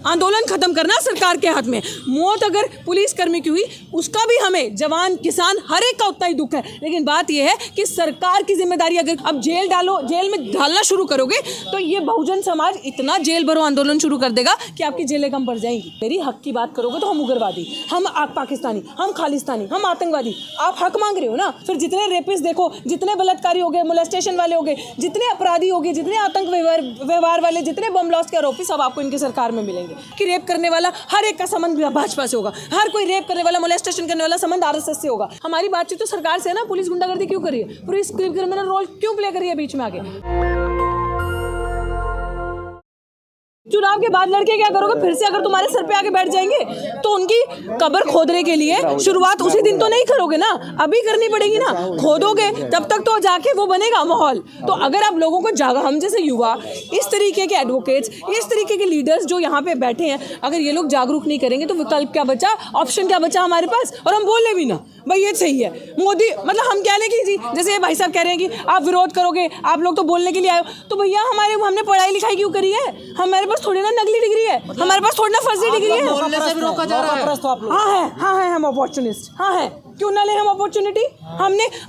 आंदोलन खत्म करना सरकार के हाथ में। मौत अगर पुलिसकर्मी की हुई उसका भी हमें, जवान किसान हर एक का उतना ही दुख है, लेकिन बात यह है कि सरकार की जिम्मेदारी। अगर अब जेल में डालना शुरू करोगे तो ये बहुजन समाज इतना जेल भरो आंदोलन शुरू कर देगा कि आपकी जेलें कम पड़ जाएंगी। मेरी हक की बात करोगे तो हम उग्रवादी, हम पाकिस्तानी, हम खालिस्तानी, हम आतंकवादी। आप हक मांग रहे हो ना, फिर जितने रेपिस्ट देखो, जितने बलात्कारी हो गए, मोलेस्टेशन वाले हो गए, जितने अपराधी हो गए, जितने आतंक व्यवहार वाले, जितने बम ब्लास्ट के आरोपी, सब आपको इनकी सरकार में मिलेंगे। कि रेप करने वाला हर एक का संबंध भाजपा से होगा, हर कोई रेप करने वाला, मोलेस्टेशन करने वाला संबंध आरएसएस से होगा। हमारी बातचीत तो सरकार से है ना। पुलिस गुंडागर्दी क्यों करी है, पुलिस क्रिमिनल रोल क्यों प्ले करी है बीच में आगे। चुनाव के बाद लड़के क्या करोगे, फिर से अगर तुम्हारे सर पे आके बैठ जाएंगे तो उनकी कब्र खोदने के लिए शुरुआत उसी दिन तो नहीं करोगे ना, अभी करनी पड़ेगी ना। खोदोगे तब तक तो जाके वो बनेगा माहौल। तो अगर आप लोगों को जागा, हम जैसे युवा, इस तरीके के एडवोकेट्स, इस तरीके के लीडर्स जो यहाँ पे बैठे हैं, अगर ये लोग जागरूक नहीं करेंगे तो विकल्प क्या बचा, ऑप्शन क्या बचा हमारे पास। और हम बोले भी ना भाई ये सही है मोदी, मतलब हम कह लें कि जी, जैसे ये भाई साहब कह रहे हैं कि आप विरोध करोगे, आप लोग तो बोलने के लिए आए हो, तो भैया हमने पढ़ाई लिखाई क्यों करी है, हमारे पास थोड़ी ना नकली डिग्री है, हमारे पास थोड़ी ना फर्जी डिग्री है। बोलने से भी रोका जा रहा है। हाँ है हम अपॉर्चुनिस्ट, हाँ है, क्यों ना ले हम अपॉर्चुनिटी।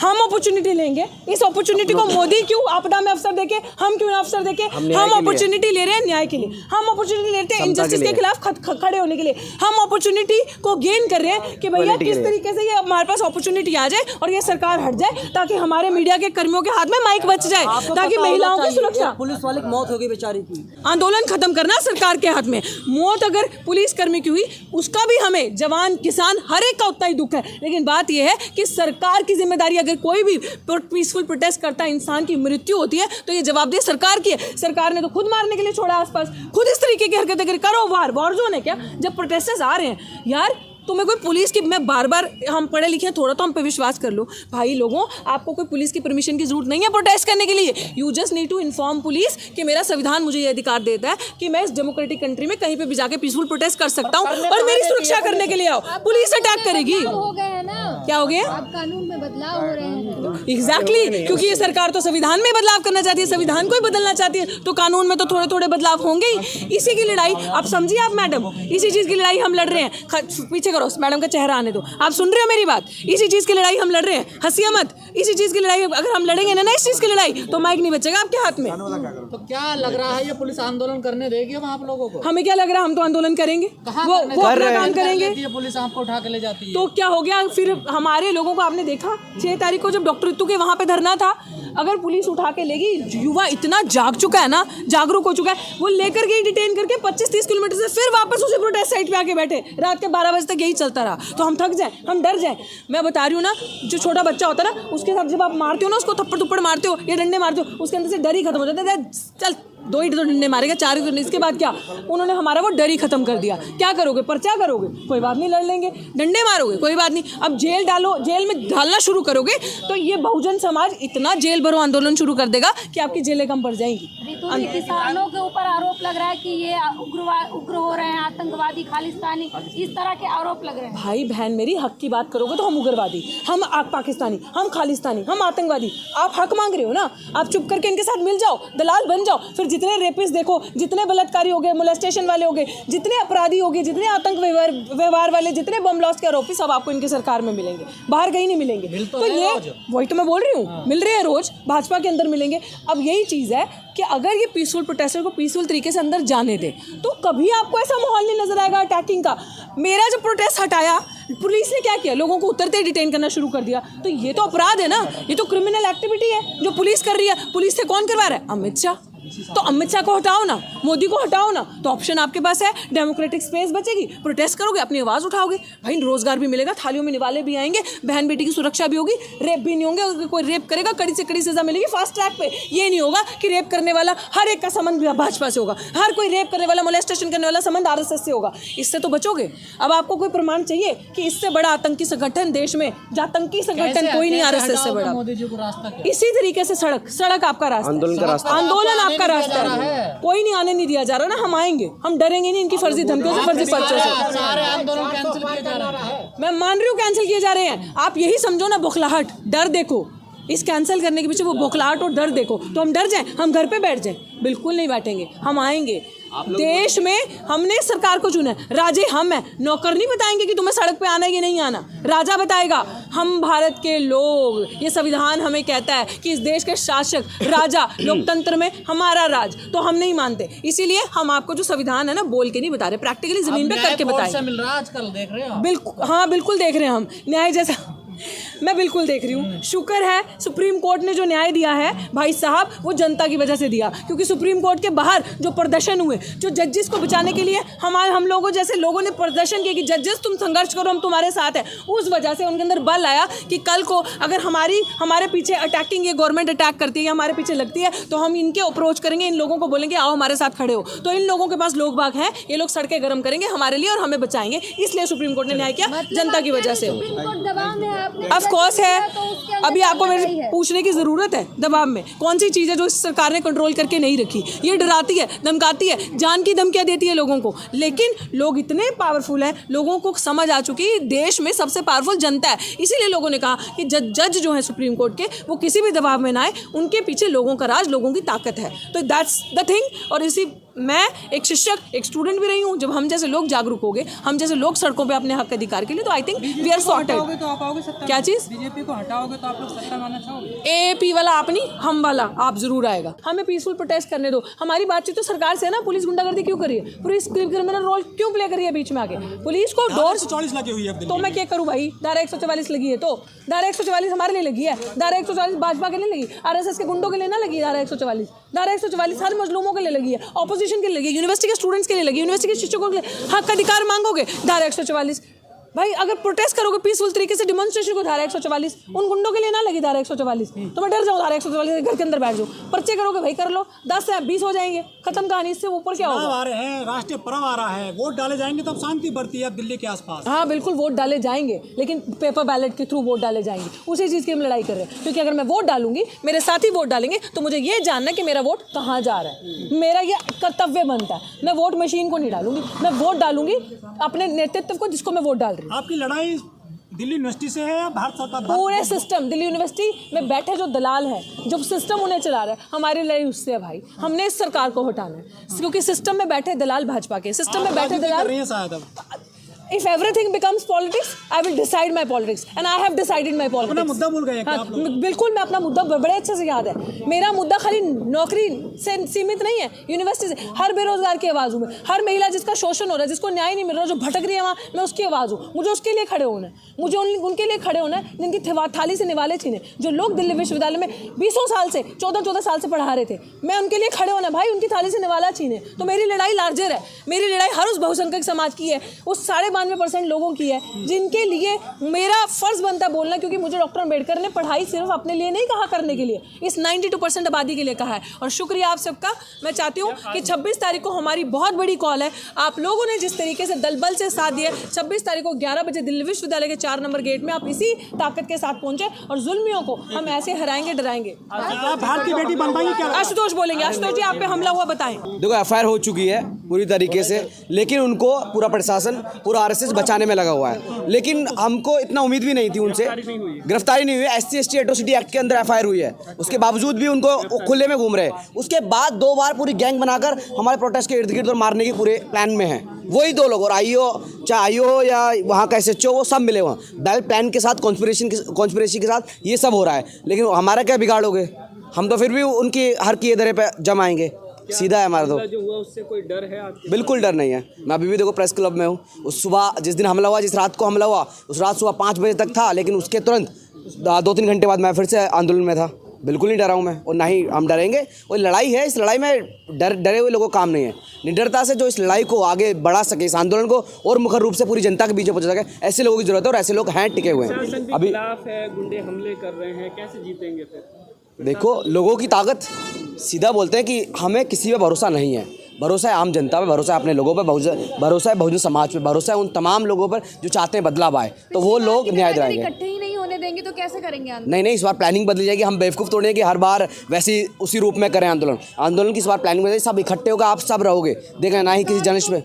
हम अपॉर्चुनिटी लेंगे। इस अपॉर्चुनिटी को मोदी क्यों आपदा में अवसर देके, हम क्यों ना अवसर देके, हम अपॉर्चुनिटी ले रहे हैं न्याय के लिए, हम अपॉर्चुनिटी लेते हैं इनजस्टिस के खिलाफ खड़े होने के लिए। हम अपॉर्चुनिटी को गेन कर रहे हैं कि भैया किस तरीके से ये हमारे पास अपॉर्चुनिटी आ जाए और ये सरकार हट जाए, ताकि हमारे मीडिया के कर्मियों के हाथ में माइक बच जाए, ताकि महिलाओं की सुरक्षा। पुलिस वाले की मौत हो गई बेचारी की। आंदोलन खत्म करना सरकार के हाथ में। मौत अगर पुलिसकर्मी की हुई उसका भी हमें, जवान किसान हर एक का उतना ही दुख है, लेकिन बात यह है कि सरकार की जिम्मेदारी। अगर कोई भी पीसफुल प्रोटेस्ट करता है, इंसान की मृत्यु होती है, तो ये जवाबदेही सरकार की है। सरकार ने तो खुद मारने के लिए छोड़ा आसपास, खुद इस तरीके की हरकतें करो। वॉर जोन है क्या जब प्रोटेस्टर्स आ रहे हैं यार। तुम्हें कोई पुलिस की, मैं बार बार, हम पढ़े लिखे हैं, थोड़ा तो हम पे विश्वास कर लो भाई लोगों, आपको कोई पुलिस की परमिशन की जरूरत नहीं है प्रोटेस्ट करने के लिए। You just need to inform police कि मेरा संविधान मुझे ये अधिकार देता है कि मैं इस डेमोक्रेटिक कंट्री में कहीं पे भी जाके पीसफुल प्रोटेस्ट कर सकता हूँ, और मेरी सुरक्षा करने के लिए आओ। पुलिस अटैक करेगी। हो गए हैं ना, क्या हो गया, अब कानून में बदलाव हो रहे हैं। एग्जैक्टली, क्योंकि ये सरकार तो संविधान में बदलाव करना चाहती है, संविधान को ही बदलना चाहती है, तो कानून में तो थोड़े थोड़े बदलाव होंगे ही। इसी की लड़ाई आप समझिए, आप मैडम, इसी चीज की लड़ाई हम लड़ रहे हैं। पीछे करो, मैडम का चेहरा आने दो। आप सुन रहे हो मेरी बात, इसी चीज की लड़ाई हम लड़ रहे हैं, हंसिया मत। इसी चीज की लड़ाई अगर हम लड़ेंगे ना इस चीज की लड़ाई, तो माइक नहीं बचेगा आपके हाथ में। तो क्या लग रहा है, ये पुलिस आंदोलन करने देगी हम आप लोगों को? हमें क्या लग रहा है, हम तो आंदोलन करेंगे, वो अपना काम करेंगे। पुलिस आपको उठा के ले जाती है तो क्या हो गया फिर हमारे लोगों को? आपने देखा 6 तारीख को जब डॉक्टर रितु के वहां पे धरना था, अगर पुलिस उठा के लेगी, युवा इतना जाग चुका है ना, जागरूक हो चुका है, वो लेकर गई डिटेन करके 25-30 किलोमीटर से, फिर वापस उसी प्रोटेस्ट साइट पे आके बैठे। रात के 12 बजे तक यही चलता रहा। तो हम थक जाए, हम डर जाए। मैं बता रही हूँ ना, जो छोटा बच्चा होता है ना, उसके साथ जब आप मारते हो ना, उसको थप्पड़ थप्पड़ मारते हो या डंडे मारते हो, उसके अंदर से डर ही खत्म हो जाता है। चल 2 ही तो डंडे मारेगा, 4 ही। इसके बाद क्या, उन्होंने हमारा वो डर ही खत्म कर दिया। क्या करोगे, पर्चा करोगे, कोई बात नहीं, लड़ लेंगे। डंडे मारोगे, कोई बात नहीं। अब जेल में डालना शुरू करोगे तो ये बहुजन समाज इतना जेल भरो आंदोलन शुरू कर देगा कि आपकी जेलें कम पड़ जाएंगी। किसानों के ऊपर आरोप लग रहा है कि ये उग्र हो रहे हैं, आतंकवादी, खालिस्तानी, इस तरह के आरोप लग रहे हैं। भाई बहन, मेरी हक की बात करोगे तो हम उग्रवादी, हम पाकिस्तानी, हम खालिस्तानी, हम आतंकवादी। आप हक मांग रहे हो ना, आप चुप करके इनके साथ मिल जाओ, दलाल बन जाओ। फिर जितने रेपिस्ट देखो, जितने बलात्कारी हो गए, मोलेस्टेशन वाले हो गए, जितने अपराधी हो गए, जितने आतंक व्यवहार वाले, जितने बम ब्लास्ट के आरोपी, सब आपको इनकी सरकार में मिलेंगे, बाहर कहीं नहीं मिलेंगे। तो ये वही तो मैं बोल रही हूँ, मिल रहे हैं रोज, भाजपा के अंदर मिलेंगे। अब यही चीज़ है कि अगर ये पीसफुल प्रोटेस्टर को पीसफुल तरीके से अंदर जाने दे, तो कभी आपको ऐसा माहौल नहीं नजर आएगा अटैकिंग का। मेरा जब प्रोटेस्ट हटाया, पुलिस ने क्या किया, लोगों को उतरते ही डिटेन करना शुरू कर दिया। तो ये तो अपराध है ना, ये तो क्रिमिनल एक्टिविटी है जो पुलिस कर रही है। पुलिस से कौन करवा रहा है? अमित शाह। तो अमित शाह को हटाओ ना, मोदी को हटाओ ना, तो ऑप्शन आपके पास है, डेमोक्रेटिक स्पेस बचेगी, प्रोटेस्ट करोगे, अपनी आवाज़ उठाओगे, भाई रोजगार भी मिलेगा, थालियों में निवाले भी आएंगे, बहन बेटी की सुरक्षा भी होगी, रेप भी नहीं होंगे। अगर कोई रेप करेगा, कड़ी से कड़ी सजा मिलेगी फास्ट ट्रैक पे। ये नहीं होगा कि रेप करने वाला हर एक का संबंध भाजपा से होगा, हर कोई रेप करने वाला, मोलेस्टेशन करने वाला संबंध आरएसएस से होगा। इससे तो बचोगे। अब आपको कोई प्रमाण चाहिए कि इससे बड़ा आतंकी संगठन देश में, आतंकी संगठन कोई नहीं आरएसएस से बड़ा। मोदी जी को रास्ता इसी तरीके से सड़क आपका रास्ता, आंदोलन आपका रास्ता है। कोई नहीं आने नहीं दिया जा रहा ना, हम आएंगे, हम डरेंगे नहीं इनकी फर्जी धमकियों से, फर्जी पर्चों से। सारे आंदोलन कैंसिल किए जा रहे हैं। मैं मान रही हूँ कैंसिल किए जा रहे हैं। आप यही समझो ना, बौखलाहट, डर देखो, इस कैंसिल करने के पीछे वो बौखलाहट और डर देखो। तो हम डर जाएं, हम घर पे बैठ जाएं? बिल्कुल नहीं बैठेंगे, हम आएंगे। देश में हमने सरकार को चुना है, राजे हम हैं, नौकर नहीं बताएंगे कि तुम्हें सड़क पे आना है कि नहीं आना, राजा बताएगा। हम भारत के लोग, ये संविधान हमें कहता है कि इस देश के शासक राजा, लोकतंत्र में हमारा राज, तो हम नहीं मानते। इसीलिए हम आपको जो संविधान है ना बोल के नहीं बता रहे, प्रैक्टिकली जमीन पे करके बताएं। मिल रहा है आजकल, देख रहे हो? बिल्कुल, हाँ बिल्कुल देख रहे हैं हम न्याय जैसा। मैं बिल्कुल देख रही हूँ। शुक्र है सुप्रीम कोर्ट ने जो न्याय दिया है भाई साहब, वो जनता की वजह से दिया, क्योंकि सुप्रीम कोर्ट के बाहर जो प्रदर्शन हुए, जो जजेस को बचाने के लिए हम लोगों जैसे लोगों ने प्रदर्शन किया कि जजेस तुम संघर्ष करो, हम तुम्हारे साथ हैं, उस वजह से उनके अंदर बल आया कि कल को अगर हमारे पीछे अटैकिंग, ये गवर्नमेंट अटैक करती है, हमारे पीछे लगती है, तो हम इनके अप्रोच करेंगे, इन लोगों को बोलेंगे आओ हमारे साथ खड़े हो। तो इन लोगों के पास लोग बाग हैं, ये लोग सड़कें गर्म करेंगे हमारे लिए और हमें बचाएंगे। इसलिए सुप्रीम कोर्ट ने न्याय किया, जनता की वजह से। ऑफ कोर्स है, अभी आपको मेरे पूछने की जरूरत है, दबाव में कौन सी चीज़ है जो सरकार ने कंट्रोल करके नहीं रखी। ये डराती है, धमकाती है, जान की धमकियां देती है लोगों को, लेकिन लोग इतने पावरफुल हैं, लोगों को समझ आ चुकी है देश में सबसे पावरफुल जनता है। इसीलिए लोगों ने कहा कि जज जो है सुप्रीम कोर्ट के, वो किसी भी दबाव में ना आए, उनके पीछे लोगों का राज, लोगों की ताकत है। तो दैट्स द थिंग। और इसी मैं एक शिक्षक, एक स्टूडेंट भी रही हूँ। जब हम जैसे लोग जागरूक हो गए, हम जैसे लोग सड़कों पे अपने हक अधिकार के लिए, तो I think we are sorted. तो आप आओगे सत्ता? क्या चीज़? बीजेपी को हटाओगे तो आप लोग सत्ता में आना चाहोगे? एपी वाला आप नहीं, हम वाला आप जरूर आएगा। हमें पीसफुल प्रोटेस्ट करने दो। हमारी बातचीत तो सरकार से है ना, पुलिस गुंडागर्दी क्यों करी है, पुलिस क्रिमिनल रोल क्यों प्ले करी है बीच में आके? पुलिस को डोर 144 लगी हुई है, तो मैं क्या करूँ भाई? धारा 144 लगी है, तो धारा 144 हमारे लिए लगी है, धारा 144 भाजपा के लिए लगी, आरएसएस के गुंडों के लिए ना लगी धारा 144। धारा 144 हर मजलूमों के लिए लगी है, ऑपोजिशन के लिए लगी, यूनिवर्सिटी के स्टूडेंट्स के लिए लगी, यूनिवर्सिटी के शिक्षकों के लिए। हक अधिकार मांगोगे, धारा 144। भाई अगर प्रोटेस्ट करोगे पीसफुल तरीके से, डिमॉन्स्ट्रेशन को, धारा 144। उन गुंडों के लिए ना लगी धारा 144। तो मैं डर जाऊँ धारा 144, घर के अंदर बैठ जाऊँ। पर्चे करोगे भाई कर लो, 10 से 20 हो जाएंगे, खत्म कहानी। इससे ऊपर क्या होगा? आ रहे हैं, राष्ट्रीय पर्व आ रहा है, वोट डाले जाएंगे तो अब शांति बढ़ती है दिल्ली के आसपास। हाँ बिल्कुल वोट डाले जाएंगे, लेकिन पेपर बैलेट के थ्रू वोट डाले जाएंगे। उसी चीज़ की हम लड़ाई कर रहे हैं, क्योंकि अगर मैं वोट डालूंगी, मेरे साथी वोट डालेंगे, तो मुझे ये जानना है कि मेरा वोट कहाँ जा रहा है। मेरा ये कर्तव्य बनता है। मैं वोट मशीन को नहीं डालूंगी, मैं वोट डालूंगी अपने नेतृत्व को, जिसको मैं वोट डाल रही हूँ। आपकी लड़ाई दिल्ली यूनिवर्सिटी से है या भारत सरकार? पूरे सिस्टम, दिल्ली यूनिवर्सिटी में बैठे जो दलाल हैं, जो सिस्टम उन्हें चला रहा है, हमारी लड़ाई उससे है भाई। हमने इस सरकार को हटाना है, क्योंकि सिस्टम में बैठे दलाल, भाजपा के सिस्टम में बैठे दलाल। If everything becomes politics, I will decide my politics, and I have decided my politics. अपना मुद्दा भूल गए क्या आप लोग? बिल्कुल, मैं अपना मुद्दा बड़े अच्छे से याद है। मेरा मुद्दा खाली नौकरी से सीमित नहीं है, यूनिवर्सिटी से हर बेरोजगार की आवाज़ हूँ मैं, हर महिला जिसका शोषण हो रहा है, जिसको न्याय नहीं मिल रहा, जो भटक रही है वहाँ, मैं उसकी आवाज़ हूँ। मुझे उसके लिए खड़े होना है, मुझे उनके लिए खड़े होना है जिनकी थाली से निवाले छीने, जो लोग दिल्ली विश्वविद्यालय में 20 साल से 14 साल से पढ़ा रहे थे, मैं उनके लिए खड़े होना भाई, उनकी थाली से निवाला छीने। तो मेरी लड़ाई लार्जर है, मेरी लड़ाई हर उस बहुसंख्यक समाज की है, उस 92% लोगों की है, जिनके लिए मेरा फर्ज बनता है बोलना, क्योंकि मुझे डॉक्टर अम्बेडकर ने पढ़ाई सिर्फ अपने लिए नहीं कहा करने के लिए, इस 92% आबादी के लिए कहा है। और शुक्रिया आप सबका। मैं चाहती हूँ कि 26 तारीख को हमारी बहुत बड़ी कॉल है। आप लोगों ने जिस तरीके से दल बल से साथ दिया, 26 तारीख को 11 बजे दिल्ली विश्वविद्यालय के 4 नंबर गेट में आप इसी ताकत के साथ पहुंचे, और जुल्मियों को हम ऐसे हराएंगे, डराएंगे। आप भारत की बेटी बन पाएंगी क्या? आशुतोष बोलेंगे। आशुतोष जी, आप पे हमला हुआ, बताएं। देखो एफआईआर हो चुकी है पूरी तरीके से, लेकिन उनको पूरा प्रशासन, पूरा आरएसएस बचाने में लगा हुआ है। लेकिन हमको इतना उम्मीद भी नहीं थी उनसे, गिरफ्तारी नहीं हुई है। SC/ST एट्रोसिटी एक्ट के अंदर एफआईआर हुई है, उसके बावजूद भी उनको खुले में घूम रहे हैं। उसके बाद 2 बार पूरी गैंग बनाकर हमारे प्रोटेस्ट के इर्द गिर्द और मारने के पूरे प्लान में हैं वही 2 लोग। और आईओ, चाहे आईओ हो या वहाँ का SHO, वो सब मिले वहाँ बैल प्लान के साथ, कॉन्स्पिरेसी के साथ ये सब हो रहा है। लेकिन हमारा क्या बिगाड़ोगे? हम तो फिर भी उनकी हर किए दरे पे जमाएंगे, सीधा है हमारा। तो जो हुआ उससे कोई डर है आपको? बिल्कुल डर नहीं है। मैं अभी भी देखो प्रेस क्लब में हूँ। उस सुबह जिस दिन हमला हुआ, जिस रात को हमला हुआ, उस रात सुबह 5 बजे तक था, लेकिन उसके तुरंत 2-3 घंटे बाद मैं फिर से आंदोलन में था। बिल्कुल नहीं डरा हूँ मैं, और ना ही हम डरेंगे। वो लड़ाई है, इस लड़ाई में डरे हुए लोगों का काम नहीं है। निडरता से जो इस लड़ाई को आगे बढ़ा सके, इस आंदोलन को और मुखर रूप से पूरी जनता के बीच में पहुँचा सके, ऐसे लोगों की जरूरत है, और ऐसे लोग हैं, टिके हुए हैं। अभी खिलाफ है, गुंडे हमले कर रहे हैं, कैसे जीतेंगे फिर? देखो लोगों की ताकत, सीधा बोलते हैं कि हमें किसी पे भरोसा नहीं है। भरोसा है आम जनता पे, भरोसा है अपने लोगों पे, भरोसा है बहुजन समाज पे, भरोसा है उन तमाम लोगों पर जो चाहते हैं बदलाव आए, तो वो लोग न्याय दिलाएंगे। इकट्ठे ही नहीं होने देंगे तो कैसे करेंगे आंदोलन? नहीं, इस बार प्लानिंग बदली जाएगी। हम बेवकूफ़ तोड़ने की हर बार वैसे उसी रूप में करें आंदोलन की इस बार प्लानिंग बदली। सब इकट्ठे होकर आप सब रहोगे, देखें ना ही किसी जनिश पे।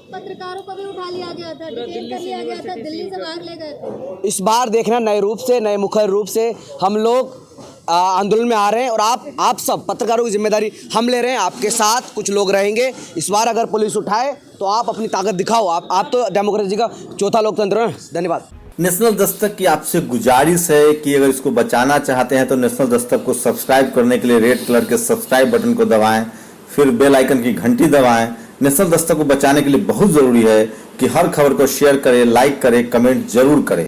पत्रकारों को भी उठा लिया गया था, डिटेन कर लिया गया था, दिल्ली से भाग ले गए थे। इस बार देखना नए रूप से, नए मुखर रूप से हम लोग आंदोलन में आ रहे हैं और आप सब पत्रकारों की जिम्मेदारी हम ले रहे हैं, आपके साथ कुछ लोग रहेंगे। इस बार अगर पुलिस उठाए तो आप अपनी ताकत दिखाओ, आप तो डेमोक्रेसी का चौथा लोकतंत्र हैं। धन्यवाद। नेशनल दस्तक की आपसे गुजारिश है कि अगर इसको बचाना चाहते हैं तो नेशनल दस्तक को सब्सक्राइब करने के लिए रेड कलर के सब्सक्राइब बटन को दबाएं, फिर बेल आइकन की घंटी दबाएं। नेशनल दस्तक को बचाने के लिए बहुत जरूरी है कि हर खबर को शेयर करें, लाइक करें, कमेंट जरूर करें।